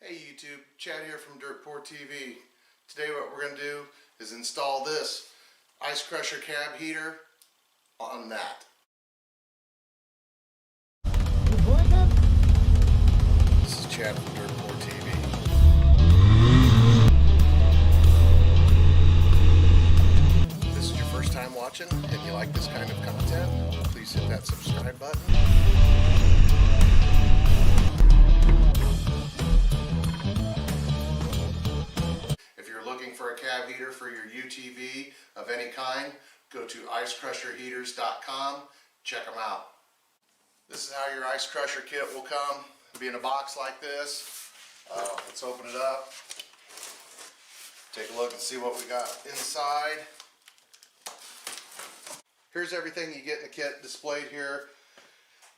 Hey YouTube, Chad here from Dirt Poor TV. Today what we're going to do is install this ice crusher cab heater on that. This is Chad from Dirt Poor TV. If this is your first time watching and you like this kind of content, please hit that subscribe button. For a cab heater for your UTV of any kind, go to icecrusherheaters.com. Check them out. This is how your ice crusher kit will come. It'll be in a box like this. Let's open it up. Take a look and see what we got inside. Here's everything you get in the kit displayed here.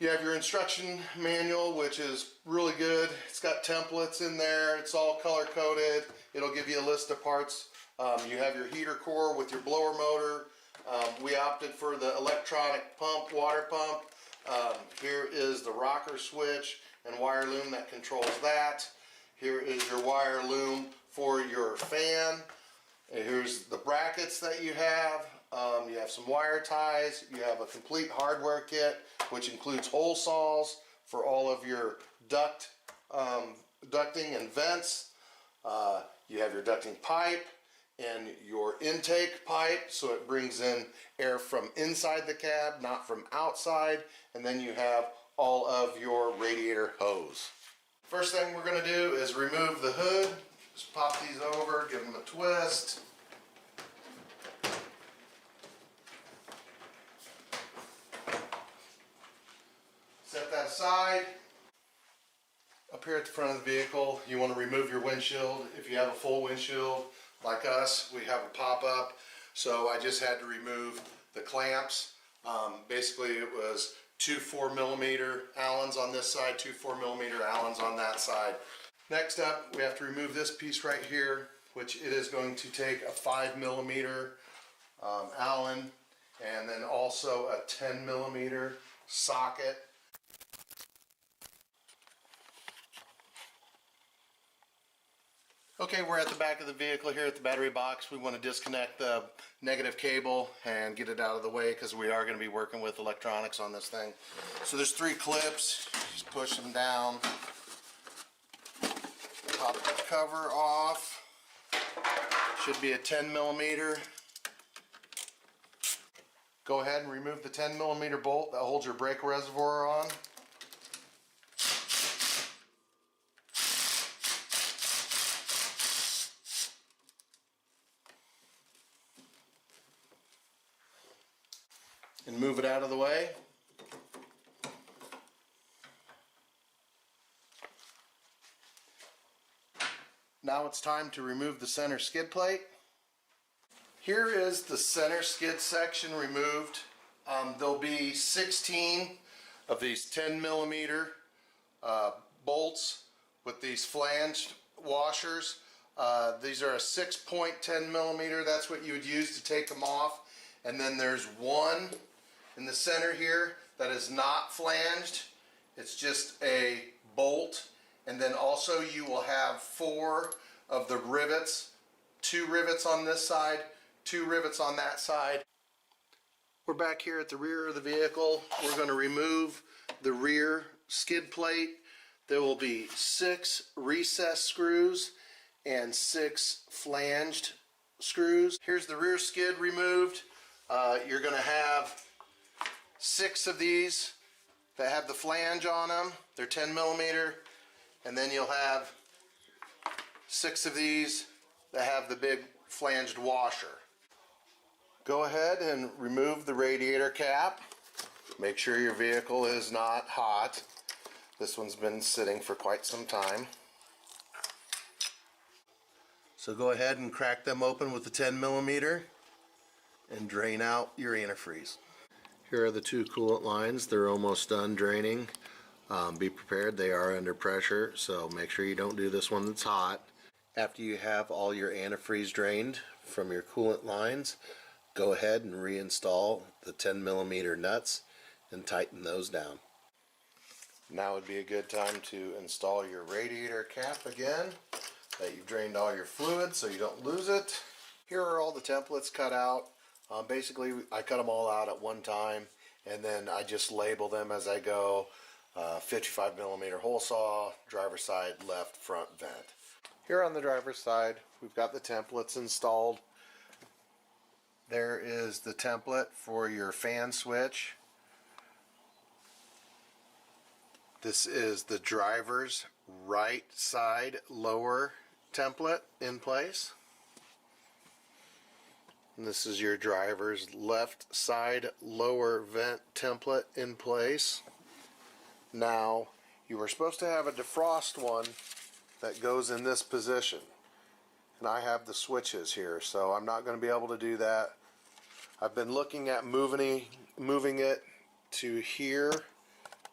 You have your instruction manual, which is really good. It's got templates in there. It's all color coded. It'll give you a list of parts. You have your heater core with your blower motor. We opted for the electronic pump, water pump. Here is the rocker switch and wire loom that controls that. Here is your wire loom for your fan. And here's the brackets that you have. You have some wire ties. You have a complete hardware kit, which includes hole saws for all of your ducting and vents. You have your ducting pipe and your intake pipe, so it brings in air from inside the cab, not from outside. And then you have all of your radiator hose. First thing we're going to do is remove the hood. Just pop these over, give them a twist. Set that aside. Up here at the front of the vehicle, you want to remove your windshield. If you have a full windshield, like us, we have a pop-up. So I just had to remove the clamps. Basically, it was two 4mm Allens on this side, two 4mm Allens on that side. Next up, we have to remove this piece right here, which it is going to take a 5mm Allen and then also a 10mm socket. Okay, we're at the back of the vehicle here at the battery box. We want to disconnect the negative cable and get it out of the way because we are going to be working with electronics on this thing. So there's 3 clips. Just push them down. Pop the cover off. Should be a 10mm. Go ahead and remove the 10mm bolt that holds your brake reservoir on. And move it out of the way. Now it's time to remove the center skid plate. Here is the center skid section removed. There'll be 16 of these 10mm bolts with these flanged washers. These are a 6-point 10mm. That's what you would use to take them off. And then there's one in the center here that is not flanged. It's just a bolt. And then also you will have 4 of the rivets, 2 rivets on this side, 2 rivets on that side. We're back here at the rear of the vehicle. We're going to remove the rear skid plate. There will be 6 recessed screws and 6 flanged screws. Here's the rear skid removed. You're going to have 6 of these that have the flange on them. They're 10mm. And then you'll have 6 of these that have the big flanged washer. Go ahead and remove the radiator cap. Make sure your vehicle is not hot. This one's been sitting for quite some time. So go ahead and crack them open with the 10mm and drain out your antifreeze. Here are the 2 coolant lines. They're almost done draining. Be prepared, they are under pressure, so make sure you don't do this one that's hot. After you have all your antifreeze drained from your coolant lines, go ahead and reinstall the 10mm nuts and tighten those down. Now would be a good time to install your radiator cap again, that you've drained all your fluid so you don't lose it. Here are all the templates cut out. Basically, I cut them all out at one time, and then I just label them as I go. 55mm hole saw, driver's side, left, front vent. Here on the driver's side, we've got the templates installed. There is the template for your fan switch. This is the driver's right side lower template in place. And this is your driver's left side lower vent template in place. Now, you were supposed to have a defrost one that goes in this position. And I have the switches here, so I'm not going to be able to do that. I've been looking at moving it to here.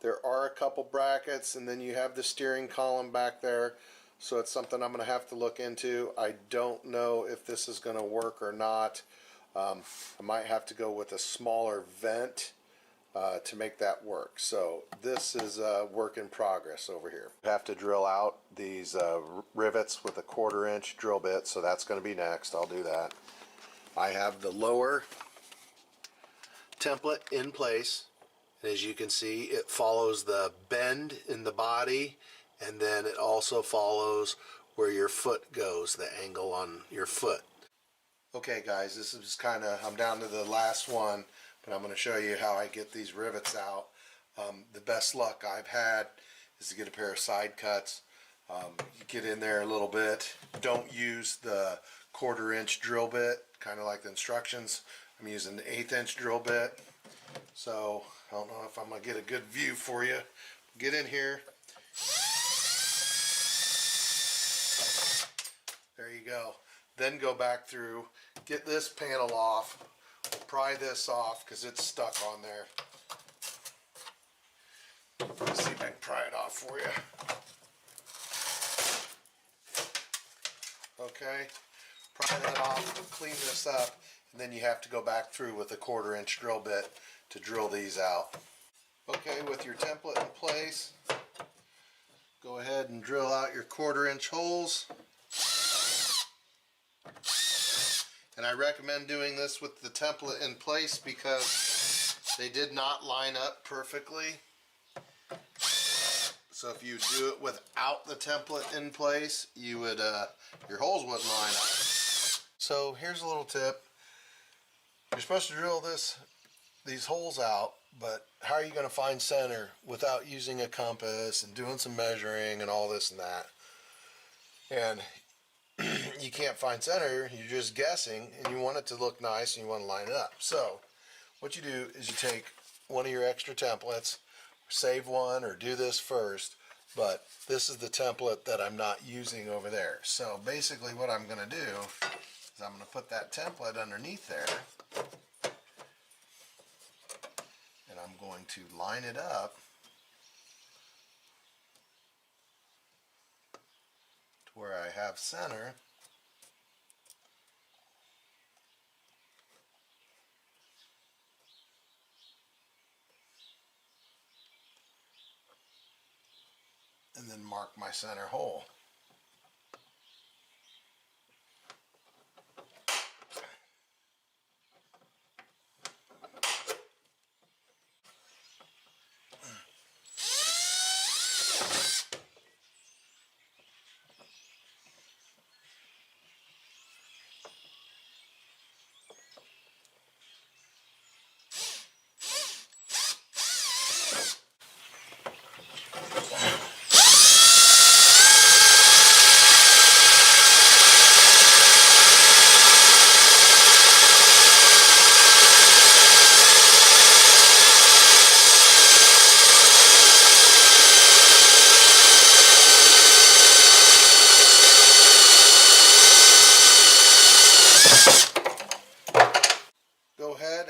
There are a couple brackets, and then you have the steering column back there, so it's something I'm going to have to look into. I don't know if this is going to work or not. I might have to go with a smaller vent to make that work. So this is a work in progress over here. You have to drill out these rivets with a 1/4 inch drill bit, so that's going to be next. I'll do that. I have the lower template in place, and as you can see, it follows the bend in the body, and then it also follows where your foot goes, the angle on your foot. Okay guys, this is I'm down to the last one, but I'm going to show you how I get these rivets out. The best luck I've had is to get a pair of side cuts. You get in there a little bit. Don't use the 1/4 inch drill bit, kind of like the instructions. I'm using the 1/8 inch drill bit. So I don't know if I'm going to get a good view for you. Get in here. There you go. Then go back through, get this panel off, pry this off because it's stuck on there. Let's see if I can pry it off for you. Okay, pry that off, clean this up, and then you have to go back through with a 1/4 inch drill bit to drill these out. Okay, with your template in place, go ahead and drill out your 1/4 inch holes. And I recommend doing this with the template in place because they did not line up perfectly. So if you do it without the template in place, you would your holes wouldn't line up. So here's a little tip. You're supposed to drill these holes out, but how are you going to find center without using a compass and doing some measuring and all this and that? And you can't find center, you're just guessing, and you want it to look nice and you want to line it up. So what you do is you take one of your extra templates, save one or do this first, but this is the template that I'm not using over there. So basically what I'm going to do is I'm going to put that template underneath there, and I'm going to line it up where I have center. And then mark my center hole.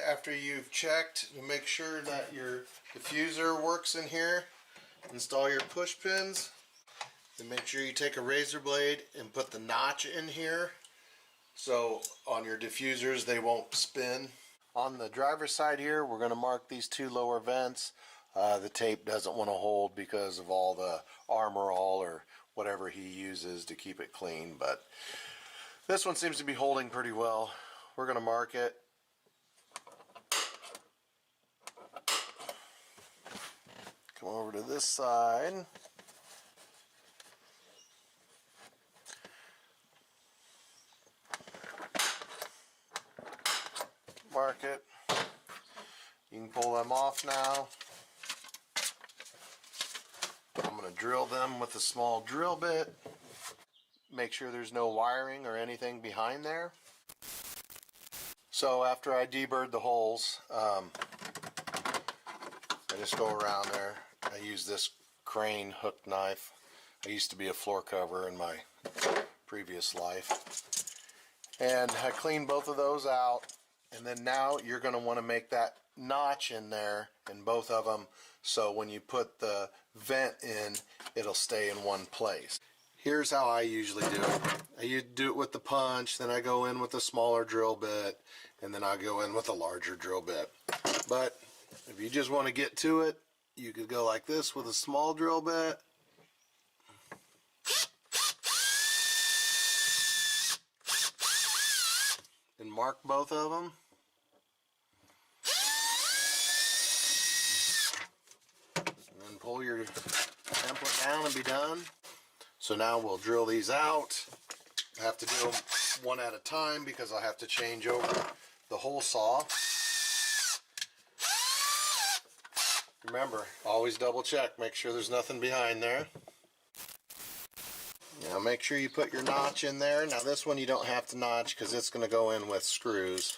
After you've checked to make sure that your diffuser works in here, install your push pins, and make sure you take a razor blade and put the notch in here so on your diffusers they won't spin. On the driver's side here, we're going to mark these two lower vents. the tape doesn't want to hold because of all the Armor All or whatever he uses to keep it clean. But this one seems to be holding pretty well. We're going to mark it. Come over to this side. Mark it. You can pull them off now. I'm going to drill them with a small drill bit. Make sure there's no wiring or anything behind there. So after I deburred the holes, I just go around there. I use this crane hook knife. I used to be a floor cover in my previous life. And I cleaned both of those out. And then now you're going to want to make that notch in there in both of them, so when you put the vent in, it'll stay in one place. Here's how I usually do it. I do it with the punch, then I go in with a smaller drill bit, and then I go in with a larger drill bit. But if you just want to get to it, you could go like this with a small drill bit. And mark both of them. And then pull your template down and be done. So now we'll drill these out. I have to do them one at a time because I have to change over the hole saw. Remember, always double check, make sure there's nothing behind there. Now make sure you put your notch in there. Now this one you don't have to notch because it's going to go in with screws.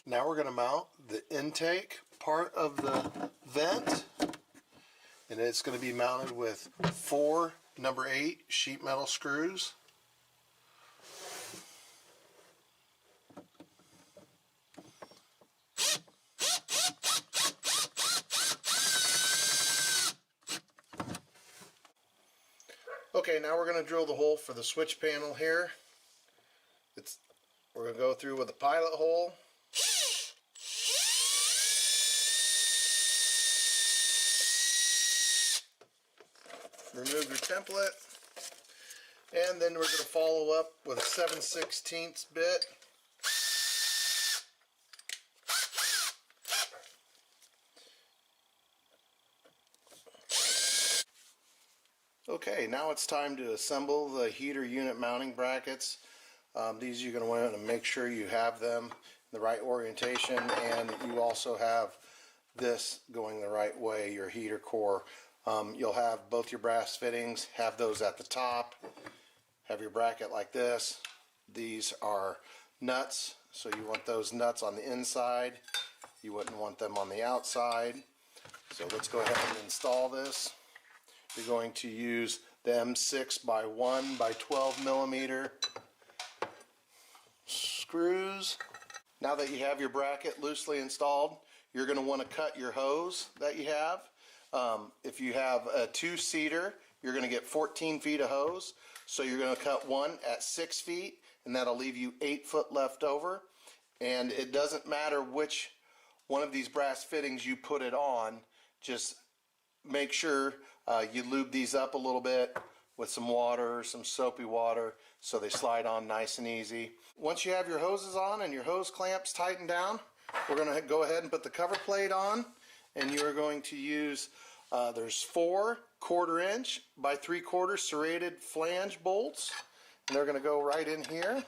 Now we're going to mount the intake part of the vent, and it's going to be mounted with 4 number 8 sheet metal screws. Okay, now we're going to drill the hole for the switch panel here. We're going to go through with a pilot hole. Remove your template, and then we're going to follow up with a 7/16 bit. Okay, now it's time to assemble the heater unit mounting brackets. These you're going to want to make sure you have them in the right orientation, and you also have this going the right way, your heater core. You'll have both your brass fittings, have those at the top, have your bracket like this. These are nuts, so you want those nuts on the inside. You wouldn't want them on the outside. So let's go ahead and install this. You're going to use the M6 by 1 by 12 millimeter screws. Now that you have your bracket loosely installed, you're going to want to cut your hose that you have. If you have a 2-seater, you're going to get 14 feet of hose. So you're going to cut one at 6 feet, and that'll leave you 8 foot left over. And it doesn't matter which one of these brass fittings you put it on, just make sure you lube these up a little bit with some water, some soapy water, so they slide on nice and easy. Once you have your hoses on and your hose clamps tightened down, we're going to go ahead and put the cover plate on, and you're going to use, there's 4 1/4" by 3/4 serrated flange bolts, and they're going to go right in here.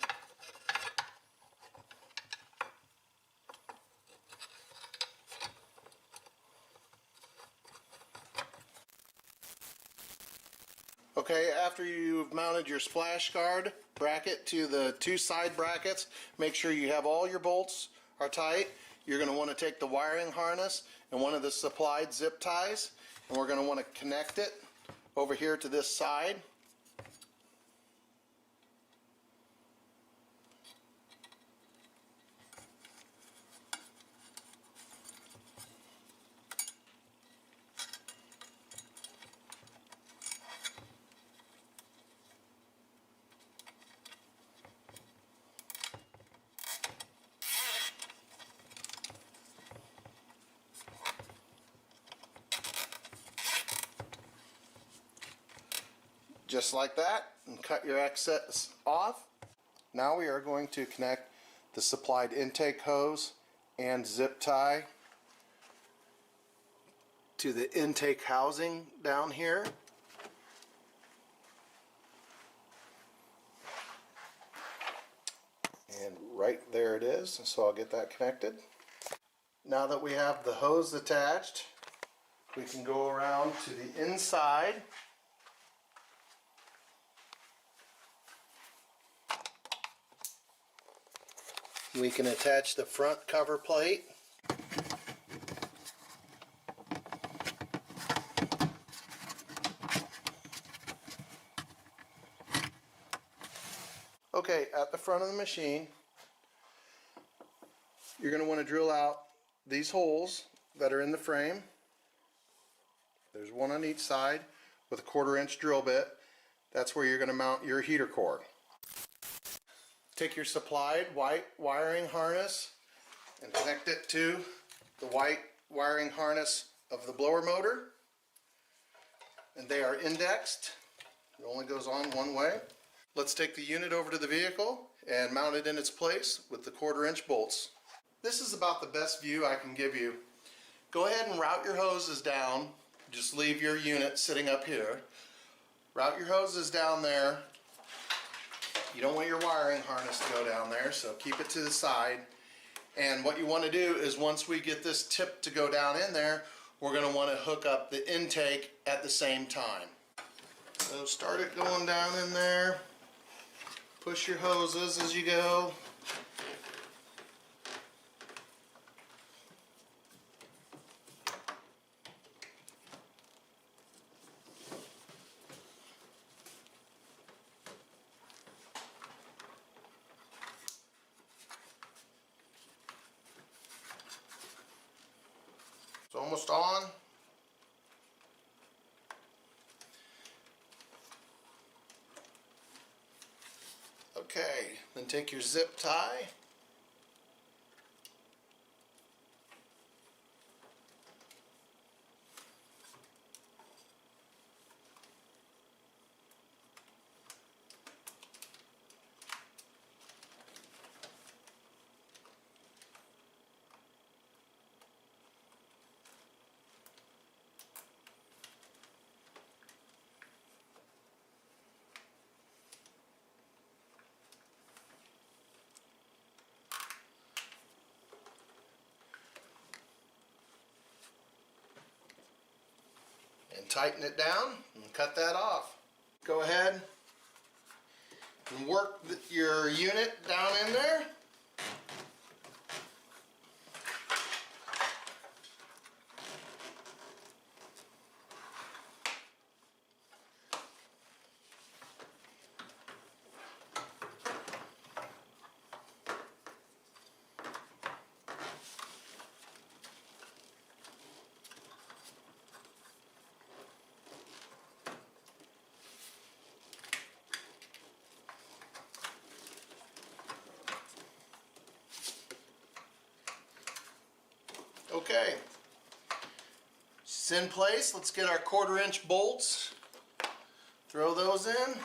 Okay, after you've mounted your splash guard bracket to the 2 side brackets, make sure you have all your bolts are tight. You're going to want to take the wiring harness and one of the supplied zip ties, and we're going to want to connect it over here to this side. just like that, and cut your excess off. Now we are going to connect the supplied intake hose and zip tie to the intake housing down here. And right there it is, so I'll get that connected. Now that we have the hose attached, we can go around to the inside. We can attach the front cover plate. Okay, at the front of the machine, you're going to want to drill out these holes that are in the frame. There's one on each side with a 1/4 inch drill bit. That's where you're going to mount your heater cord. Take your supplied white wiring harness and connect it to the white wiring harness of the blower motor. And they are indexed. It only goes on one way. Let's take the unit over to the vehicle and mount it in its place with the 1/4 inch bolts. This is about the best view I can give you. Go ahead and route your hoses down. Just leave your unit sitting up here. Route your hoses down there. You don't want your wiring harness to go down there, so keep it to the side. And what you want to do is once we get this tip to go down in there, we're going to want to hook up the intake at the same time. So start it going down in there. Push your hoses as you go. It's almost on. Okay, then take your zip tie. And tighten it down and cut that off. Go ahead and work your unit down in there. Okay, it's in place. Let's get our 1/4 inch bolts. Throw those in.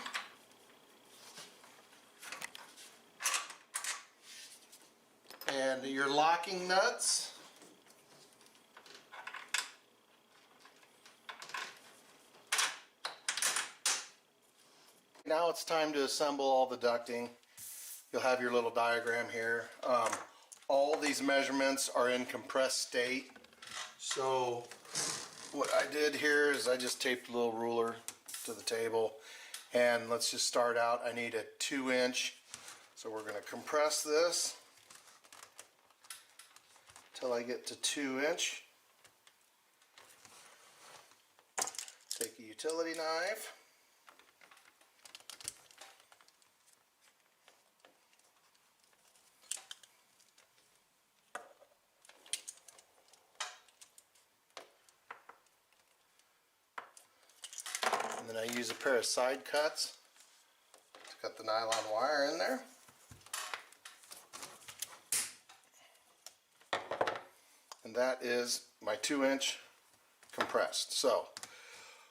And your locking nuts. Now it's time to assemble all the ducting. You'll have your little diagram here. All these measurements are in compressed state. So what I did here is I just taped a little ruler to the table, and let's just start out. I need a 2 inch, so we're going to compress this till I get to 2 inch. Take a utility knife. And then I use a pair of side cuts to cut the nylon wire in there. And that is my 2 inch compressed. So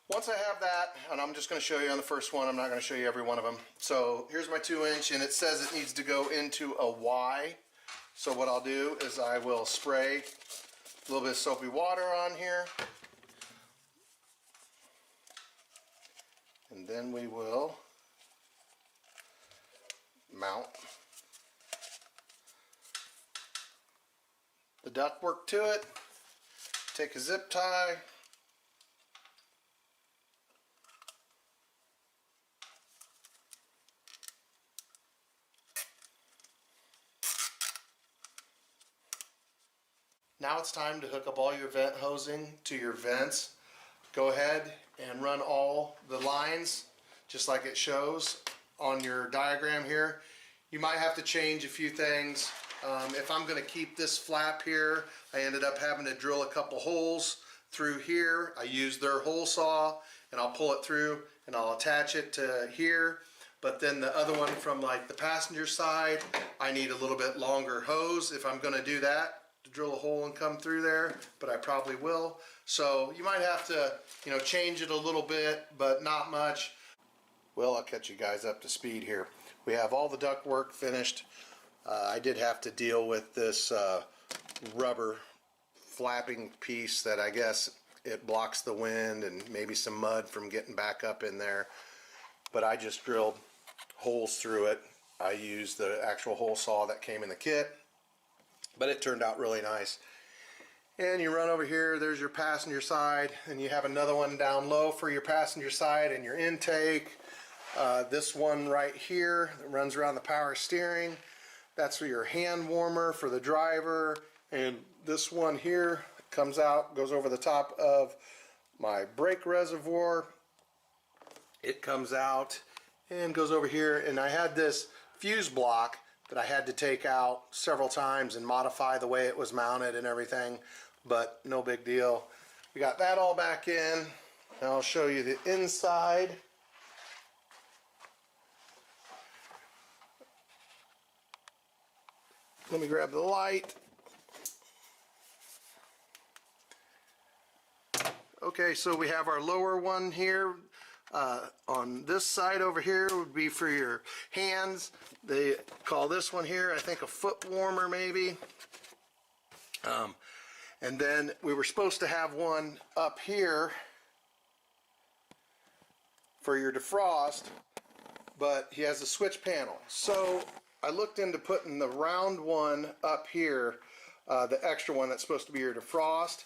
Once I have that, and I'm just going to show you on the first one, I'm not going to show you every one of them. So here's my 2-inch, and it says it needs to go into a Y. So what I'll do is I will spray a little bit of soapy water on here. And then we will mount the ductwork to it. Take a zip tie. Now it's time to hook up all your vent hosing to your vents. Go ahead and run all the lines just like it shows on your diagram here. You might have to change a few things. If I'm going to keep this flap here, I ended up having to drill a couple holes through here. I used their hole saw, and I'll pull it through and I'll attach it to here. But then the other one from like the passenger side, I need a little bit longer hose if I'm going to do that, to drill a hole and come through there, but I probably will. So you might have to, change it a little bit, but not much. Well, I'll catch you guys up to speed here. We have all the duct work finished. I did have to deal with this rubber flapping piece that I guess it blocks the wind and maybe some mud from getting back up in there. But I just drilled holes through it. I used the actual hole saw that came in the kit, but it turned out really nice. And you run over here, there's your passenger side, and you have another one down low for your passenger side and your intake. This one right here that runs around the power steering, that's for your hand warmer for the driver. And this one here comes out, goes over the top of my brake reservoir. It comes out and goes over here, and I had this fuse block that I had to take out several times and modify the way it was mounted and everything, but no big deal. We got that all back in. Now I'll show you the inside. Let me grab the light. Okay, so we have our lower one here. On this side over here would be for your hands. They call this one here, I think, a foot warmer maybe. And then we were supposed to have one up here for your defrost, but he has a switch panel. So I looked into putting the round one up here, the extra one that's supposed to be your defrost.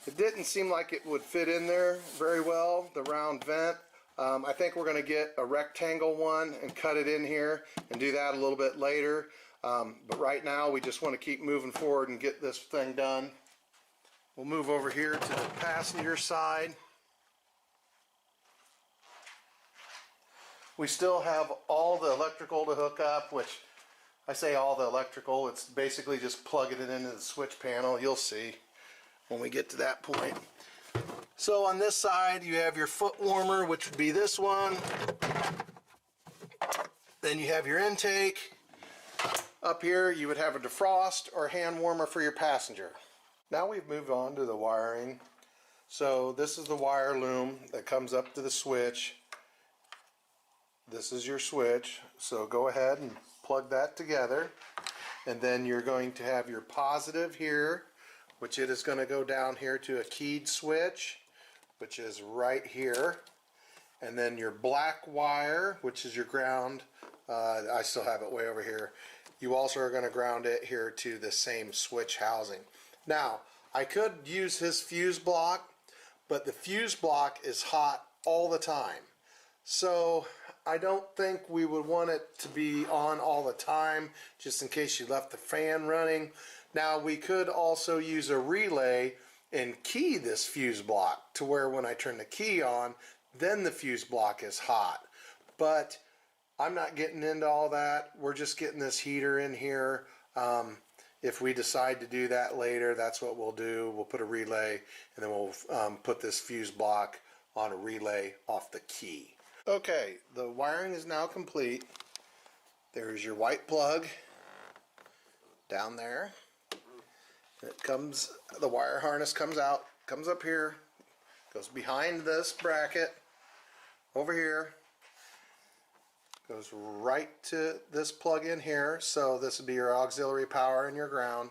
It didn't seem like it would fit in there very well, the round vent. I think we're going to get a rectangle one and cut it in here and do that a little bit later. But right now we just want to keep moving forward and get this thing done. We'll move over here to the passenger side. We still have all the electrical to hook up, which I say all the electrical, it's basically just plugging it into the switch panel. You'll see when we get to that point. So on this side you have your foot warmer, which would be this one. Then you have your intake. Up here you would have a defrost or hand warmer for your passenger. Now we've moved on to the wiring. So this is the wire loom that comes up to the switch. This is your switch, so go ahead and plug that together. And then you're going to have your positive here, which it is going to go down here to a keyed switch, which is right here. And then your black wire, which is your ground, I still have it way over here. You also are going to ground it here to the same switch housing. Now, I could use his fuse block, but the fuse block is hot all the time. So I don't think we would want it to be on all the time, just in case you left the fan running. Now we could also use a relay and key this fuse block to where when I turn the key on, then the fuse block is hot. But I'm not getting into all that. We're just getting this heater in here. If we decide to do that later, that's what we'll do. We'll put a relay and then we'll put this fuse block on a relay off the key. Okay, the wiring is now complete. There's your white plug down there. It comes, the wire harness comes out, comes up here, Goes behind this bracket over here. Goes right to this plug in here. So this would be your auxiliary power and your ground.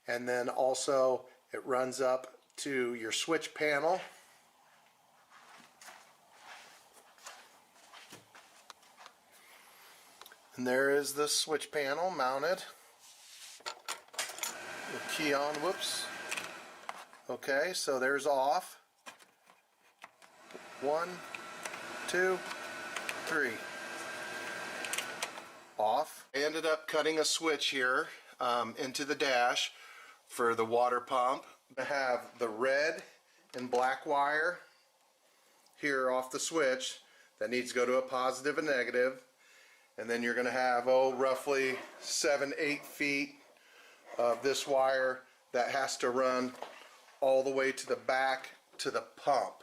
And then also it runs up to your switch panel. And there is the switch panel mounted. The key on, whoops. Okay, so there's off. 1, 2, 3. Off. I ended up cutting a switch here into the dash for the water pump. I have the red and black wire here off the switch that needs to go to a positive and negative. And then you're going to have, roughly 7-8 feet of this wire that has to run all the way to the back to the pump.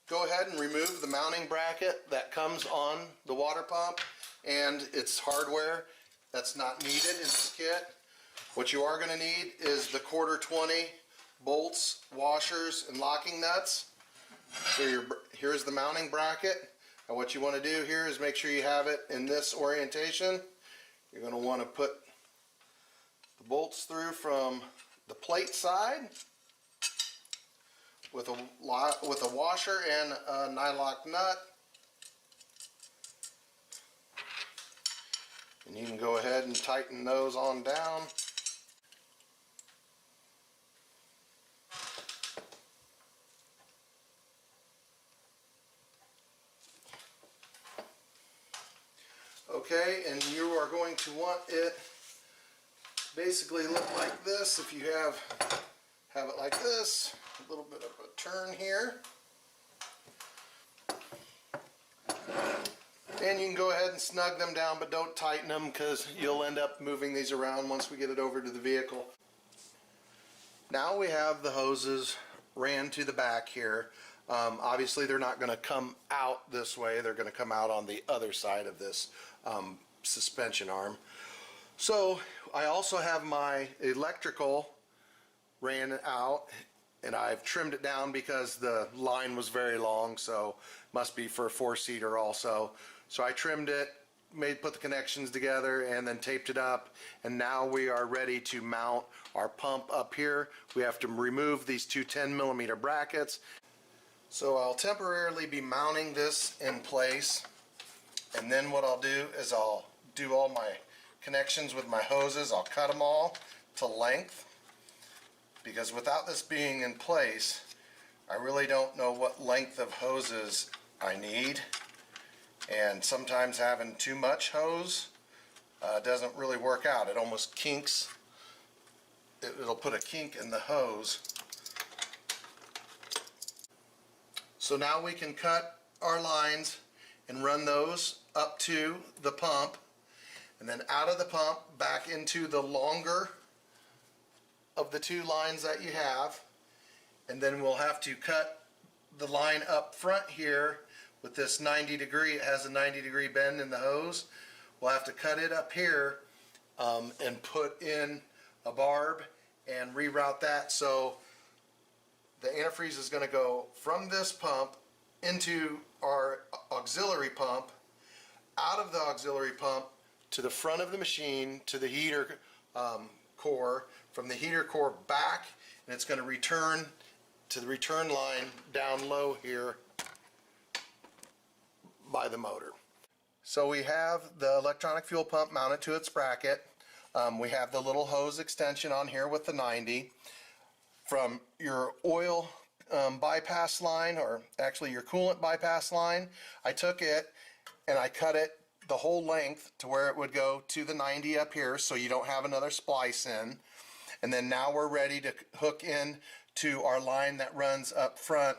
Go ahead and remove the mounting bracket that comes on the water pump and its hardware. That's not needed in this kit. What you are going to need is the 1/4-20 bolts, washers, and locking nuts. So here's the mounting bracket. And what you want to do here is make sure you have it in this orientation. You're going to want to put the bolts through from the plate side with a washer and a nylock nut. And you can go ahead and tighten those on down. Okay, and you are going to want it basically look like this. If you have it like this, a little bit of a turn here. And you can go ahead and snug them down, but don't tighten them because you'll end up moving these around once we get it over to the vehicle. Now we have the hoses ran to the back here. Obviously they're not going to come out this way, they're going to come out on the other side of this suspension arm. So I also have my electrical ran out, and I've trimmed it down because the line was very long, so must be for a 4-seater also. So I trimmed it, put the connections together, and then taped it up, and now we are ready to mount our pump up here. We have to remove these two 10mm brackets. So I'll temporarily be mounting this in place, and then what I'll do is I'll do all my connections with my hoses. I'll cut them all to length, because without this being in place, I really don't know what length of hoses I need, and sometimes having too much hose doesn't really work out. It almost kinks. It'll put a kink in the hose. So now we can cut our lines and run those up to the pump, and then out of the pump back into the longer of the two lines that you have. And then we'll have to cut the line up front here with this 90°. It has a 90° bend in the hose. We'll have to cut it up here and put in a barb and reroute that. So the antifreeze is going to go from this pump into our auxiliary pump, out of the auxiliary pump to the front of the machine to the heater core, from the heater core back, and it's going to return to the return line down low here by the motor. So we have the electronic fuel pump mounted to its bracket. We have the little hose extension on here with the 90. From your oil bypass line, or actually your coolant bypass line, I took it and I cut it the whole length to where it would go to the 90 up here, so you don't have another splice in. And then now we're ready to hook in to our line that runs up front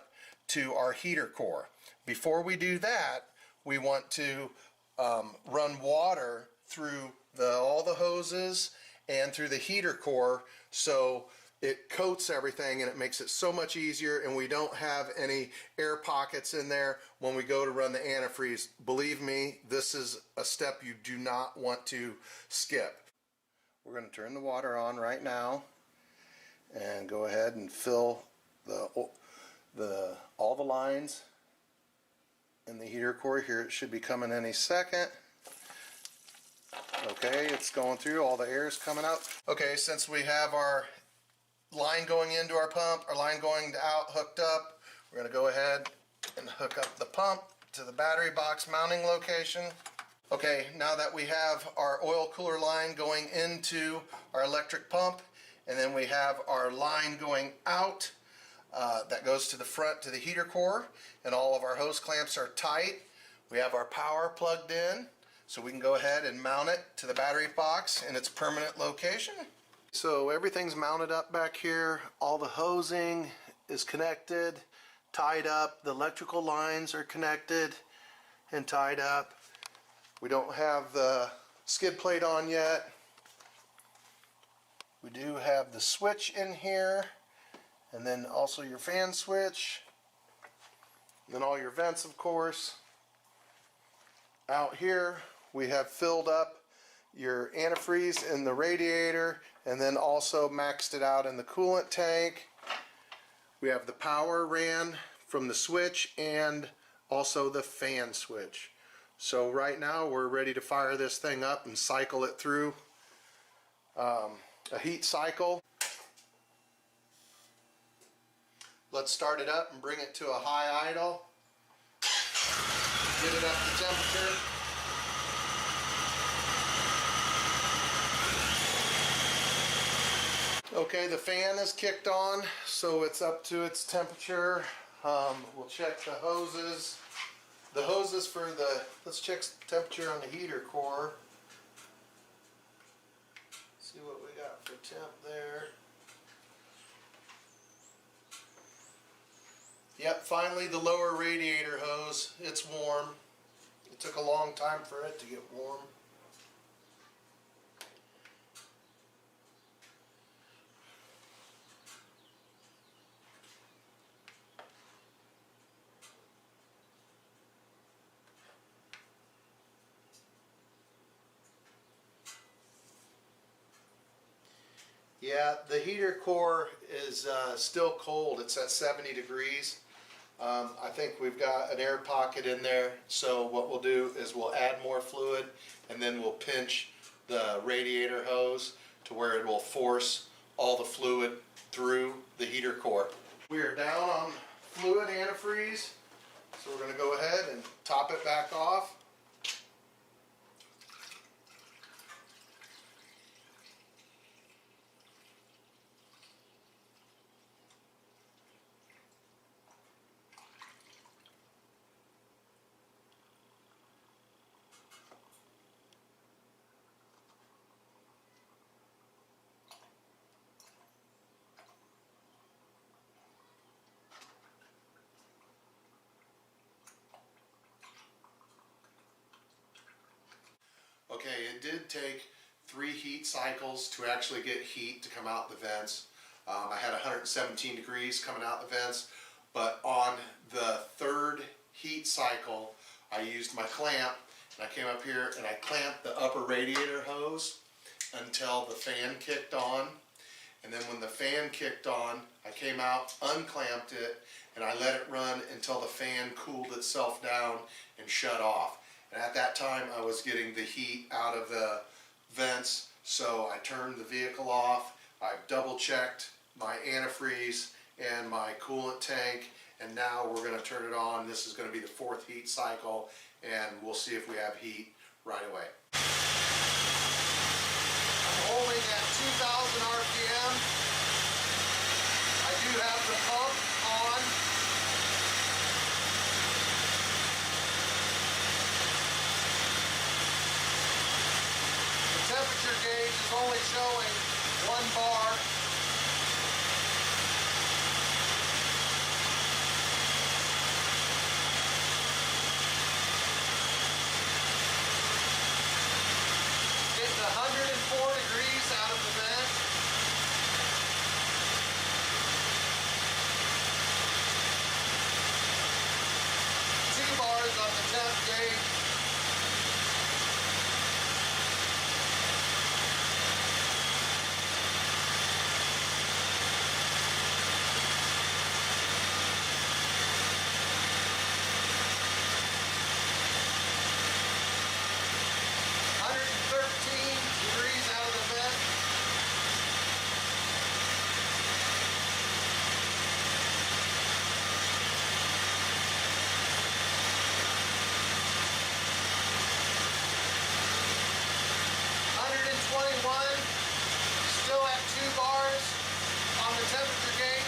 to our heater core. Before we do that, we want to run water through all the hoses and through the heater core, so it coats everything and it makes it so much easier, and we don't have any air pockets in there when we go to run the antifreeze. Believe me, this is a step you do not want to skip. We're going to turn the water on right now and go ahead and fill all the lines in the heater core here. It should be coming any second. Okay, it's going through, all the air is coming out. Okay, since we have our line going into our pump, our line going out hooked up, we're going to go ahead and hook up the pump to the battery box mounting location. Okay, now that we have our oil cooler line going into our electric pump, and then we have our line going out that goes to the front to the heater core, and all of our hose clamps are tight. We have our power plugged in, so we can go ahead and mount it to the battery box in its permanent location. So everything's mounted up back here. All the hosing is connected, tied up. The electrical lines are connected and tied up. We don't have the skid plate on yet. We do have the switch in here, and then also your fan switch, and then all your vents, of course. Out here we have filled up your antifreeze in the radiator, and then also maxed it out in the coolant tank. We have the power ran from the switch and also the fan switch. So right now we're ready to fire this thing up and cycle it through a heat cycle. Let's start it up and bring it to a high idle. Get it up to temperature. Okay, the fan is kicked on, so it's up to its temperature. We'll check the hoses. The hoses for the, let's check temperature on the heater core. See what we got for temp there. Yep, finally the lower radiator hose, it's warm. It took a long time for it to get warm. Yeah, the heater core is still cold. It's at 70 degrees. I think we've got an air pocket in there, so what we'll do is we'll add more fluid, and then we'll pinch the radiator hose to where it will force all the fluid through the heater core. We are down on fluid antifreeze, so we're going to go ahead and top it back off. Okay, it did take 3 heat cycles to actually get heat to come out the vents. I had 117 degrees coming out the vents, but on the 3rd heat cycle, I used my clamp, and I came up here and I clamped the upper radiator hose until the fan kicked on. And then when the fan kicked on, I came out, unclamped it, and I let it run until the fan cooled itself down and shut off. And at that time I was getting the heat out of the vents, so I turned the vehicle off. I've double checked my antifreeze and my coolant tank, and now we're going to turn it on. This is going to be the 4th heat cycle, and we'll see if we have heat right away. I'm holding at 2,000 RPM. I do have the pump on. Temperature gauge is only showing 1 bar. Getting 104 degrees out of the vent. 2 bars on the temp gauge. still at 2 bars on the temperature gauge.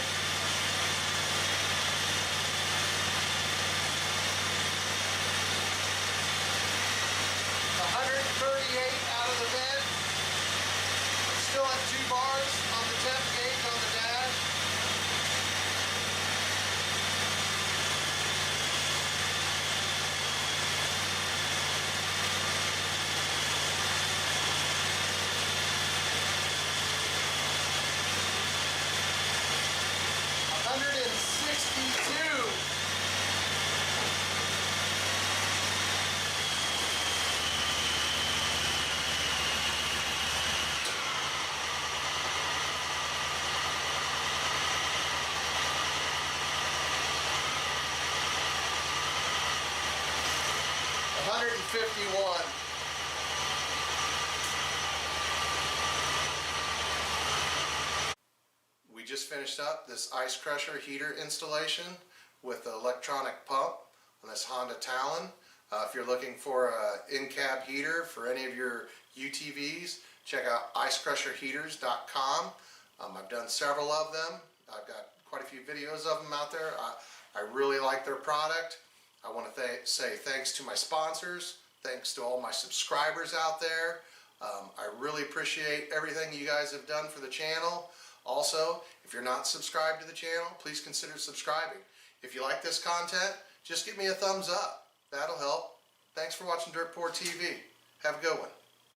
138 out of the vent, still at 2 bars on the temp gauge on the dash. $151. We just finished up this ice crusher heater installation with the electronic pump on this Honda Talon. If you're looking for an in-cab heater for any of your UTVs, check out icecrusherheaters.com. I've done several of them. I've got quite a few videos of them out there. I really like their product. I want to say thanks to my sponsors, thanks to all my subscribers out there. I really appreciate everything you guys have done for the channel. Also, if you're not subscribed to the channel, please consider subscribing. If you like this content, just give me a thumbs up. That'll help. Thanks for watching Dirt Poor TV. Have a good one.